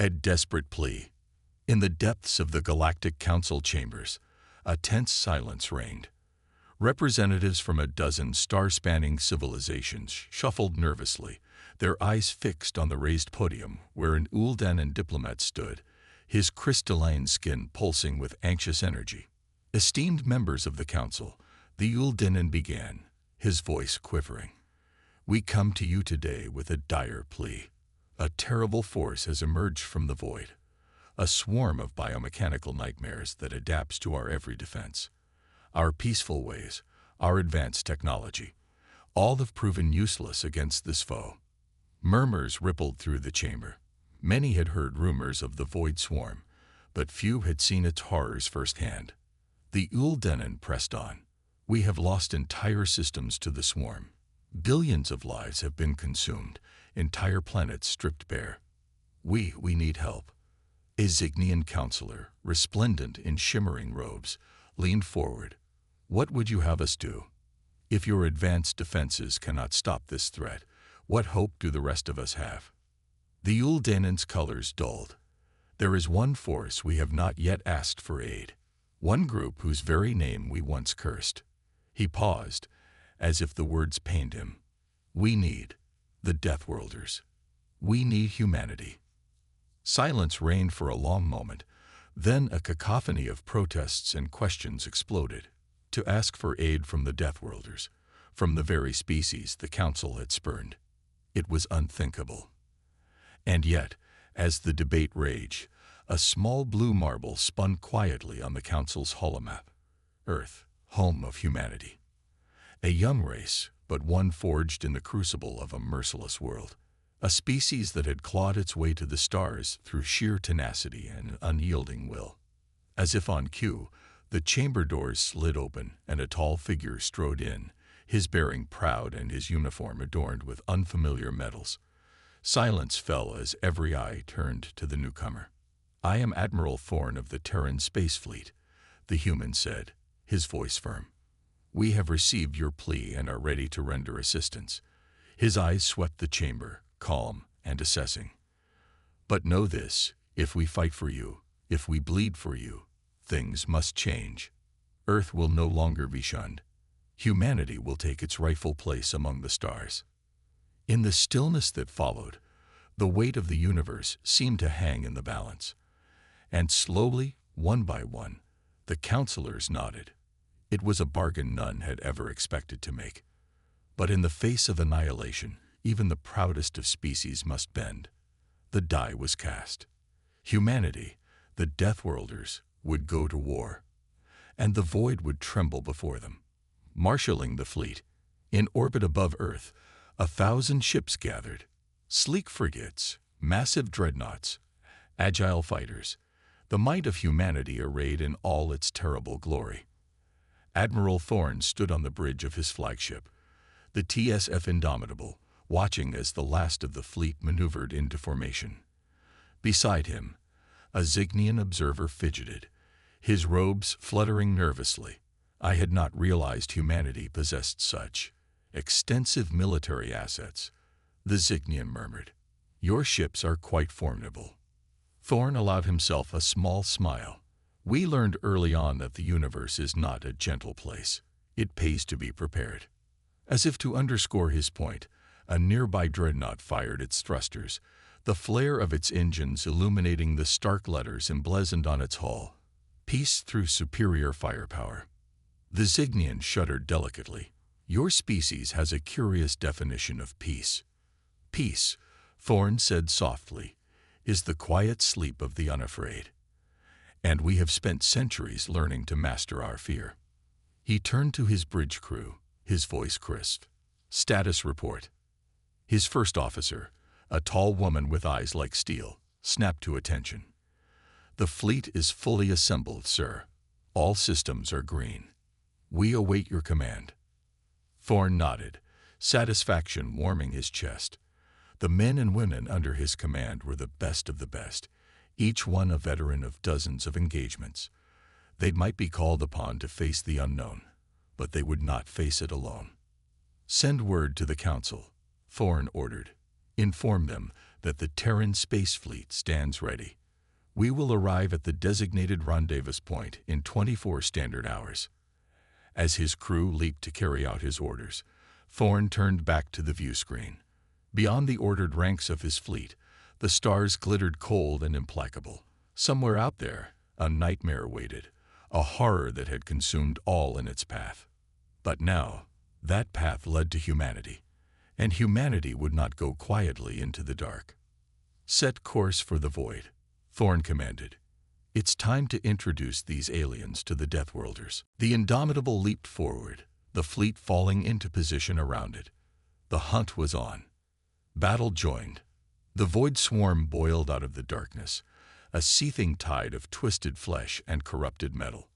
A desperate plea. In the depths of the Galactic Council chambers, a tense silence reigned. Representatives from a dozen star-spanning civilizations shuffled nervously, their eyes fixed on the raised podium where an Uldanan diplomat stood, his crystalline skin pulsing with anxious energy. Esteemed members of the council, the Uldanan began, his voice quivering. We come to you today with a dire plea. A terrible force has emerged from the void, a swarm of biomechanical nightmares that adapts to our every defense. Our peaceful ways, our advanced technology, all have proven useless against this foe. Murmurs rippled through the chamber. Many had heard rumors of the void swarm, but few had seen its horrors firsthand. The Uldanan pressed on. We have lost entire systems to the swarm. Billions of lives have been consumed, entire planets stripped bare. We need help. A Zygnian counselor, resplendent in shimmering robes, leaned forward. What would you have us do? If your advanced defenses cannot stop this threat, what hope do the rest of us have? The Uldanan's colors dulled. There is one force we have not yet asked for aid. One group whose very name we once cursed. He paused, as if the words pained him. We need the Deathworlders. We need humanity. Silence reigned for a long moment. Then a cacophony of protests and questions exploded. To ask for aid from the Deathworlders, from the very species the Council had spurned. It was unthinkable. And yet, as the debate raged, a small blue marble spun quietly on the Council's holomap. Earth, home of humanity. A young race, but one forged in the crucible of a merciless world. A species that had clawed its way to the stars through sheer tenacity and unyielding will. As if on cue, the chamber doors slid open and a tall figure strode in, his bearing proud and his uniform adorned with unfamiliar medals. Silence fell as every eye turned to the newcomer. I am Admiral Thorn of the Terran Space Fleet, the human said, his voice firm. We have received your plea and are ready to render assistance. His eyes swept the chamber, calm and assessing. But know this, if we fight for you, if we bleed for you, things must change. Earth will no longer be shunned. Humanity will take its rightful place among the stars. In the stillness that followed, the weight of the universe seemed to hang in the balance. And slowly, one by one, the counselors nodded. It was a bargain none had ever expected to make. But in the face of annihilation, even the proudest of species must bend. The die was cast. Humanity, the Deathworlders, would go to war. And the void would tremble before them. Marshalling the fleet, in orbit above Earth, 1,000 ships gathered. Sleek frigates, massive dreadnoughts, agile fighters, the might of humanity arrayed in all its terrible glory. Admiral Thorn stood on the bridge of his flagship, the TSF Indomitable, watching as the last of the fleet maneuvered into formation. Beside him, a Zygnian observer fidgeted, his robes fluttering nervously. I had not realized humanity possessed such extensive military assets, the Zygnian murmured. Your ships are quite formidable. Thorn allowed himself a small smile. We learned early on that the universe is not a gentle place. It pays to be prepared. As if to underscore his point, a nearby dreadnought fired its thrusters, the flare of its engines illuminating the stark letters emblazoned on its hull. Peace through superior firepower. The Zygnian shuddered delicately. Your species has a curious definition of peace. Peace, Thorn said softly, is the quiet sleep of the unafraid. And we have spent centuries learning to master our fear. He turned to his bridge crew, his voice crisp. Status report. His first officer, a tall woman with eyes like steel, snapped to attention. The fleet is fully assembled, sir. All systems are green. We await your command. Thorn nodded, satisfaction warming his chest. The men and women under his command were the best of the best, each one a veteran of dozens of engagements. They might be called upon to face the unknown, but they would not face it alone. Send word to the council, Thorn ordered. Inform them that the Terran Space Fleet stands ready. We will arrive at the designated rendezvous point in 24 standard hours." As his crew leaped to carry out his orders, Thorn turned back to the view screen. Beyond the ordered ranks of his fleet, the stars glittered cold and implacable. Somewhere out there, a nightmare waited, a horror that had consumed all in its path. But now, that path led to humanity, and humanity would not go quietly into the dark. "Set course for the void," Thorn commanded. "It's time to introduce these aliens to the Deathworlders." The Indomitable leaped forward, the fleet falling into position around it. The hunt was on. Battle joined. The void swarm boiled out of the darkness, a seething tide of twisted flesh and corrupted metal.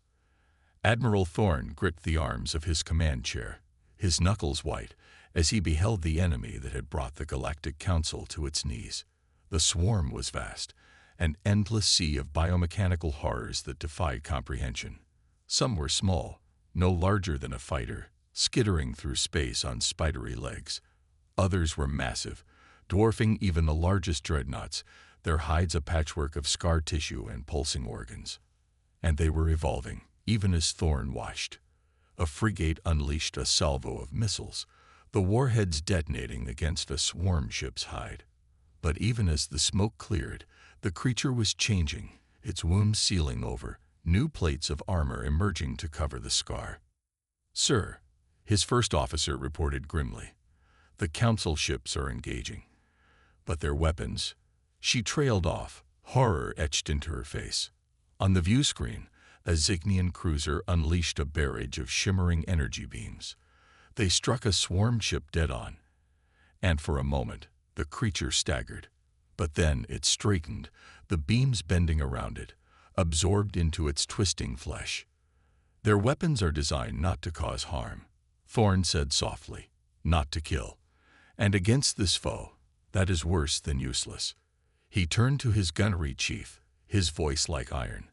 Admiral Thorn gripped the arms of his command chair, his knuckles white, as he beheld the enemy that had brought the Galactic Council to its knees. The swarm was vast, an endless sea of biomechanical horrors that defied comprehension. Some were small, no larger than a fighter, skittering through space on spidery legs. Others were massive, dwarfing even the largest dreadnoughts, their hides a patchwork of scar tissue and pulsing organs. And they were evolving, even as Thorn watched. A frigate unleashed a salvo of missiles, the warheads detonating against a swarm ship's hide. But even as the smoke cleared, the creature was changing, its wounds sealing over, new plates of armor emerging to cover the scar. "Sir," his first officer reported grimly, "the council ships are engaging. But their weapons—" She trailed off, horror etched into her face. On the view screen, a Zygnian cruiser unleashed a barrage of shimmering energy beams. They struck a swarm ship dead on, and for a moment, the creature staggered. But then it straightened, the beams bending around it, absorbed into its twisting flesh. "Their weapons are designed not to cause harm," Thorn said softly, "not to kill. And against this foe, that is worse than useless." He turned to his gunnery chief, his voice like iron.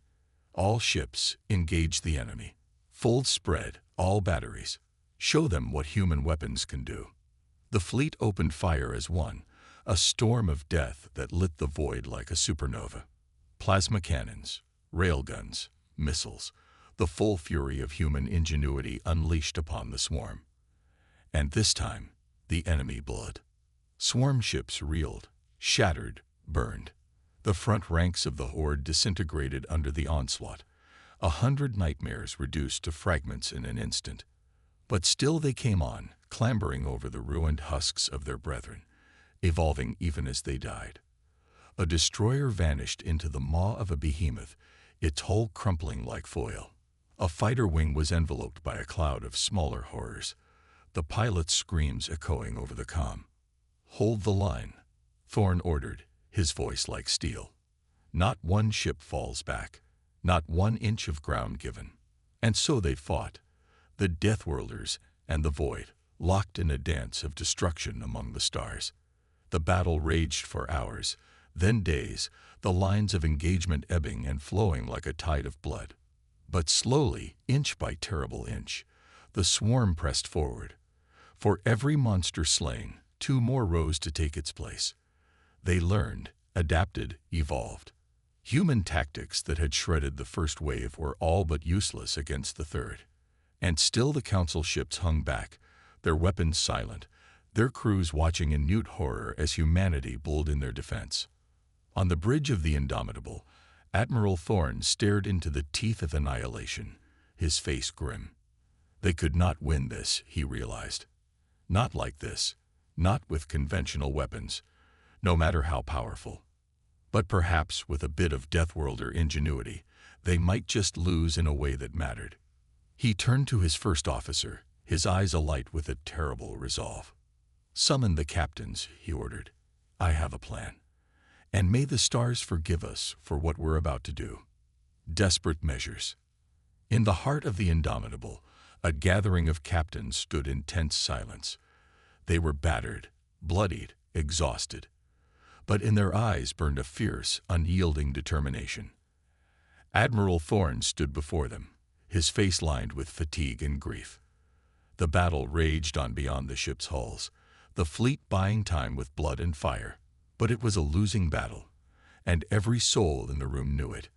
"All ships, engage the enemy. Full spread, all batteries. Show them what human weapons can do." The fleet opened fire as one, a storm of death that lit the void like a supernova. Plasma cannons, railguns, missiles, the full fury of human ingenuity unleashed upon the swarm. And this time, the enemy blood. Swarm ships reeled, shattered, burned. The front ranks of the horde disintegrated under the onslaught, 100 nightmares reduced to fragments in an instant. But still they came on, clambering over the ruined husks of their brethren, evolving even as they died. A destroyer vanished into the maw of a behemoth, its hull crumpling like foil. A fighter wing was enveloped by a cloud of smaller horrors, the pilot's screams echoing over the comm. "Hold the line," Thorn ordered, his voice like steel. "Not one ship falls back, not 1 inch of ground given." And so they fought, the Deathworlders and the Void, locked in a dance of destruction among the stars. The battle raged for hours, then days, the lines of engagement ebbing and flowing like a tide of blood. But slowly, inch by terrible inch, the swarm pressed forward. For every monster slain, 2 more rose to take its place. They learned, adapted, evolved. Human tactics that had shredded the first wave were all but useless against the third. And still the council ships hung back, their weapons silent, their crews watching in mute horror as humanity bulled in their defense. On the bridge of the Indomitable, Admiral Thorn stared into the teeth of annihilation, his face grim. They could not win this, he realized. Not like this, not with conventional weapons, no matter how powerful. But perhaps with a bit of Deathworlder ingenuity, they might just lose in a way that mattered. He turned to his first officer, his eyes alight with a terrible resolve. "Summon the captains," he ordered. "I have a plan. And may the stars forgive us for what we're about to do." Desperate measures. In the heart of the Indomitable, a gathering of captains stood in tense silence. They were battered, bloodied, exhausted. But in their eyes burned a fierce, unyielding determination. Admiral Thorn stood before them, his face lined with fatigue and grief. The battle raged on beyond the ship's hulls, the fleet buying time with blood and fire. But it was a losing battle, and every soul in the room knew it.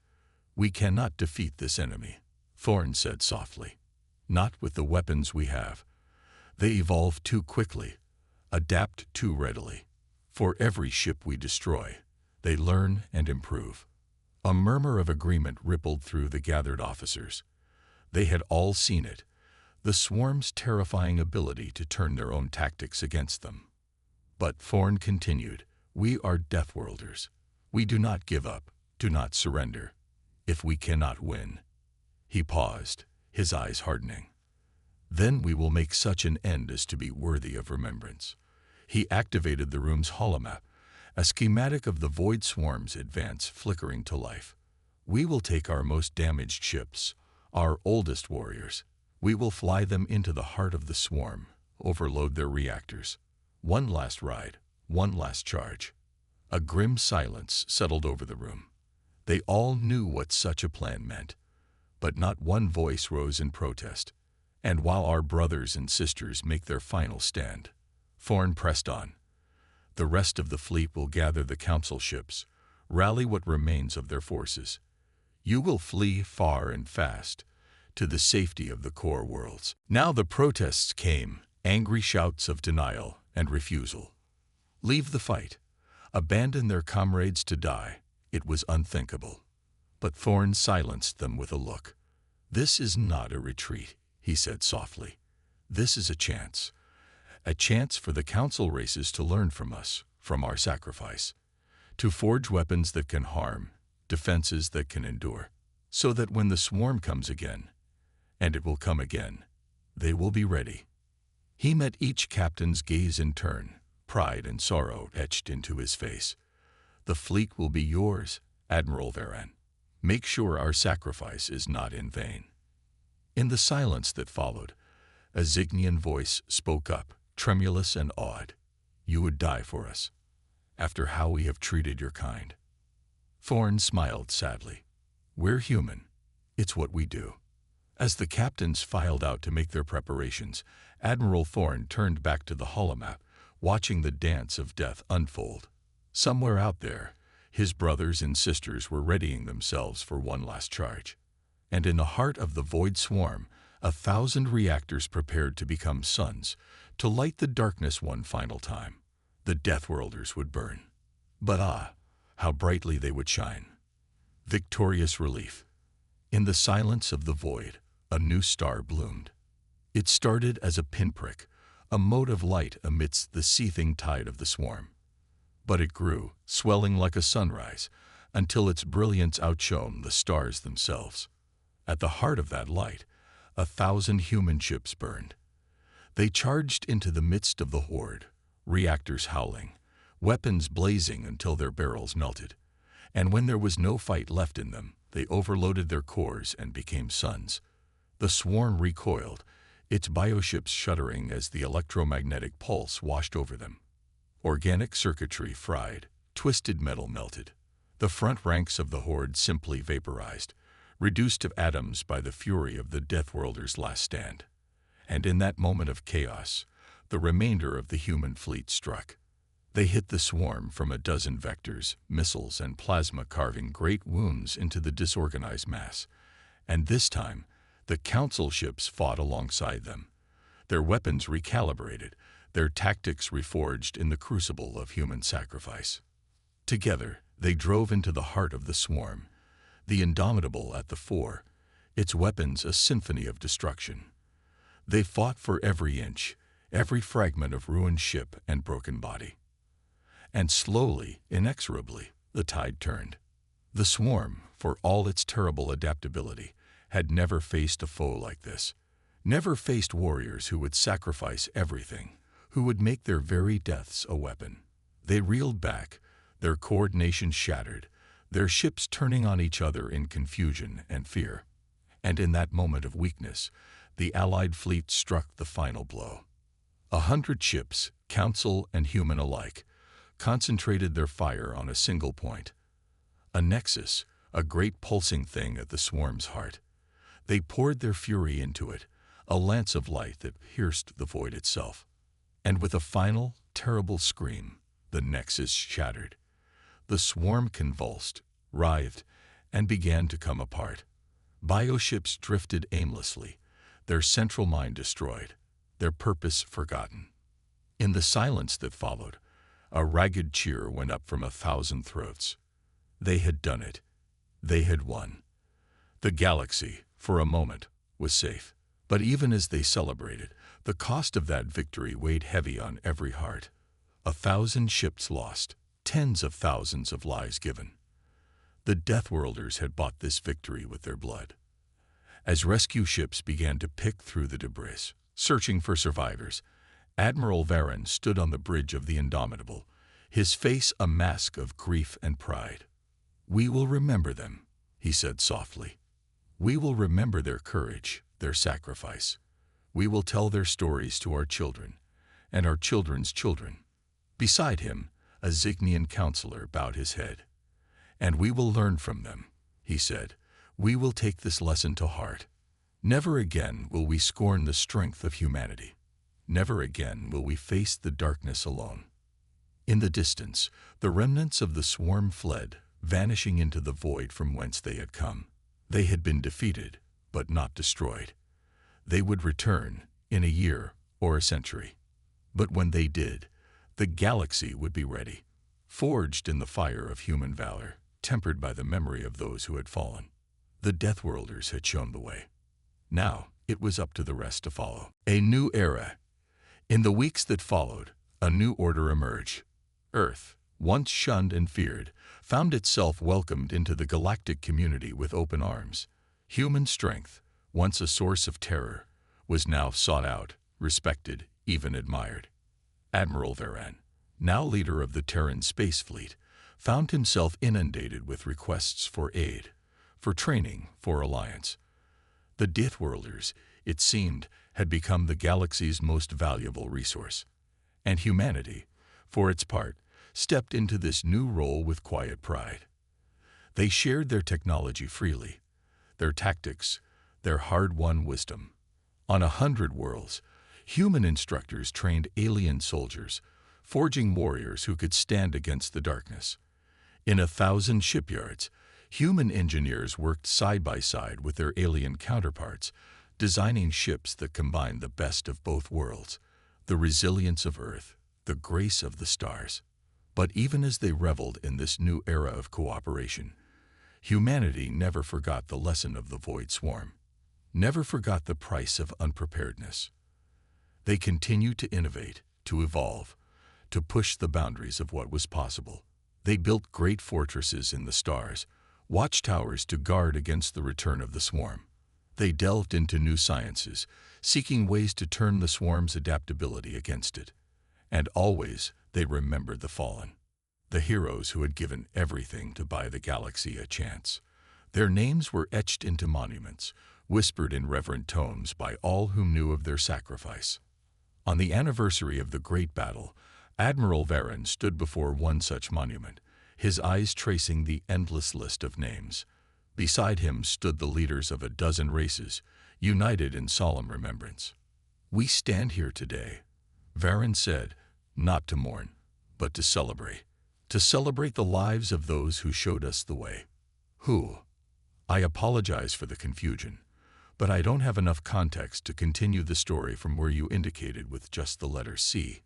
"We cannot defeat this enemy," Thorn said softly. "Not with the weapons we have. They evolve too quickly, adapt too readily. For every ship we destroy, they learn and improve." A murmur of agreement rippled through the gathered officers. They had all seen it, the swarm's terrifying ability to turn their own tactics against them. But Thorn continued, "We are Deathworlders. We do not give up, do not surrender, if we cannot win." He paused, his eyes hardening. "Then we will make such an end as to be worthy of remembrance." He activated the room's holomap, a schematic of the void swarm's advance flickering to life. "We will take our most damaged ships, our oldest warriors. We will fly them into the heart of the swarm, overload their reactors. One last ride, one last charge." A grim silence settled over the room. They all knew what such a plan meant, but not one voice rose in protest. "And while our brothers and sisters make their final stand," Thorn pressed on, "the rest of the fleet will gather the council ships, rally what remains of their forces. You will flee far and fast, to the safety of the core worlds." Now the protests came, angry shouts of denial and refusal. Leave the fight. Abandon their comrades to die. It was unthinkable. But Thorn silenced them with a look. "This is not a retreat," he said softly. "This is a chance for the council races to learn from us, from our sacrifice, to forge weapons that can harm, defenses that can endure, so that when the swarm comes again, and it will come again, they will be ready." He met each captain's gaze in turn, pride and sorrow etched into his face. "The fleet will be yours, Admiral Varan. Make sure our sacrifice is not in vain." In the silence that followed, a Zignian voice spoke up, tremulous and awed. "You would die for us, after how we have treated your kind." Thorn smiled sadly. "We're human. It's what we do." As the captains filed out to make their preparations, Admiral Thorn turned back to the holomap, watching the dance of death unfold. Somewhere out there, his brothers and sisters were readying themselves for one last charge. And in the heart of the void swarm, 1,000 reactors prepared to become suns, to light the darkness one final time. The Deathworlders would burn. But how brightly they would shine. Victorious relief. In the silence of the void, a new star bloomed. It started as a pinprick, a mote of light amidst the seething tide of the swarm. But it grew, swelling like a sunrise, until its brilliance outshone the stars themselves. At the heart of that light, 1,000 human ships burned. They charged into the midst of the horde, reactors howling, weapons blazing until their barrels melted. And when there was no fight left in them, they overloaded their cores and became suns. The swarm recoiled, its bioships shuddering as the electromagnetic pulse washed over them. Organic circuitry fried, twisted metal melted. The front ranks of the horde simply vaporized, reduced to atoms by the fury of the Deathworlder's last stand. And in that moment of chaos, the remainder of the human fleet struck. They hit the swarm from a dozen vectors, missiles, and plasma, carving great wounds into the disorganized mass. And this time, the council ships fought alongside them, their weapons recalibrated, their tactics reforged in the crucible of human sacrifice. Together, they drove into the heart of the swarm, the indomitable at the fore, its weapons a symphony of destruction. They fought for every inch, every fragment of ruined ship and broken body. And slowly, inexorably, the tide turned. The swarm, for all its terrible adaptability, had never faced a foe like this. Never faced warriors who would sacrifice everything, who would make their very deaths a weapon. They reeled back, their coordination shattered, their ships turning on each other in confusion and fear. And in that moment of weakness, the Allied fleet struck the final blow. 100 ships, council and human alike, concentrated their fire on a single point. A nexus, a great pulsing thing at the swarm's heart. They poured their fury into it, a lance of light that pierced the void itself. And with a final, terrible scream, the nexus shattered. The swarm convulsed, writhed, and began to come apart. Bioships drifted aimlessly, their central mind destroyed, their purpose forgotten. In the silence that followed, a ragged cheer went up from 1,000 throats. They had done it. They had won. The galaxy, for a moment, was safe. But even as they celebrated, the cost of that victory weighed heavy on every heart. 1,000 ships lost, tens of thousands of lives given. The Deathworlders had bought this victory with their blood. As rescue ships began to pick through the debris, searching for survivors, Admiral Varen stood on the bridge of the Indomitable, his face a mask of grief and pride. "We will remember them," he said softly. "We will remember their courage, their sacrifice. We will tell their stories to our children, and our children's children." Beside him, a Zygnian counselor bowed his head. "And we will learn from them," he said. "We will take this lesson to heart. Never again will we scorn the strength of humanity. Never again will we face the darkness alone." In the distance, the remnants of the swarm fled, vanishing into the void from whence they had come. They had been defeated, but not destroyed. They would return in a year or a century. But when they did, the galaxy would be ready, forged in the fire of human valor, tempered by the memory of those who had fallen. The Deathworlders had shown the way. Now it was up to the rest to follow. A new era. In the weeks that followed, a new order emerged. Earth, once shunned and feared, found itself welcomed into the galactic community with open arms. Human strength, once a source of terror, was now sought out, respected, even admired. Admiral Varen, now leader of the Terran space fleet, found himself inundated with requests for aid, for training, for alliance. The Deathworlders, it seemed, had become the galaxy's most valuable resource. And humanity, for its part, stepped into this new role with quiet pride. They shared their technology freely, their tactics, their hard-won wisdom. On 100 worlds, human instructors trained alien soldiers, forging warriors who could stand against the darkness. In 1,000 shipyards, human engineers worked side by side with their alien counterparts, designing ships that combined the best of both worlds, the resilience of Earth, the grace of the stars. But even as they reveled in this new era of cooperation, humanity never forgot the lesson of the Void Swarm, never forgot the price of unpreparedness. They continued to innovate, to evolve, to push the boundaries of what was possible. They built great fortresses in the stars, watchtowers to guard against the return of the swarm. They delved into new sciences, seeking ways to turn the swarm's adaptability against it. And always they remembered the fallen, the heroes who had given everything to buy the galaxy a chance. Their names were etched into monuments, whispered in reverent tones by all who knew of their sacrifice. On the anniversary of the Great Battle, Admiral Varen stood before one such monument, his eyes tracing the endless list of names. Beside him stood the leaders of a dozen races, united in solemn remembrance. "We stand here today," Varen said, "not to mourn, but to celebrate the lives of those who showed us the way." Who? I apologize for the confusion, but I don't have enough context to continue the story from where you indicated with just the letter C.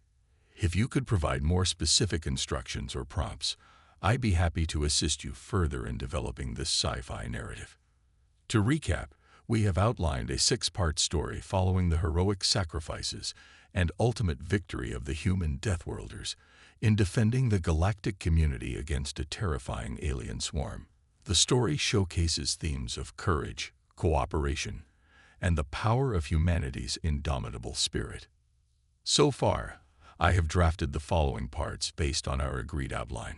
If you could provide more specific instructions or prompts, I'd be happy to assist you further in developing this sci-fi narrative. To recap, we have outlined a 6-part story following the heroic sacrifices and ultimate victory of the human Deathworlders in defending the galactic community against a terrifying alien swarm. The story showcases themes of courage, cooperation, and the power of humanity's indomitable spirit. So far, I have drafted the following parts based on our agreed outline.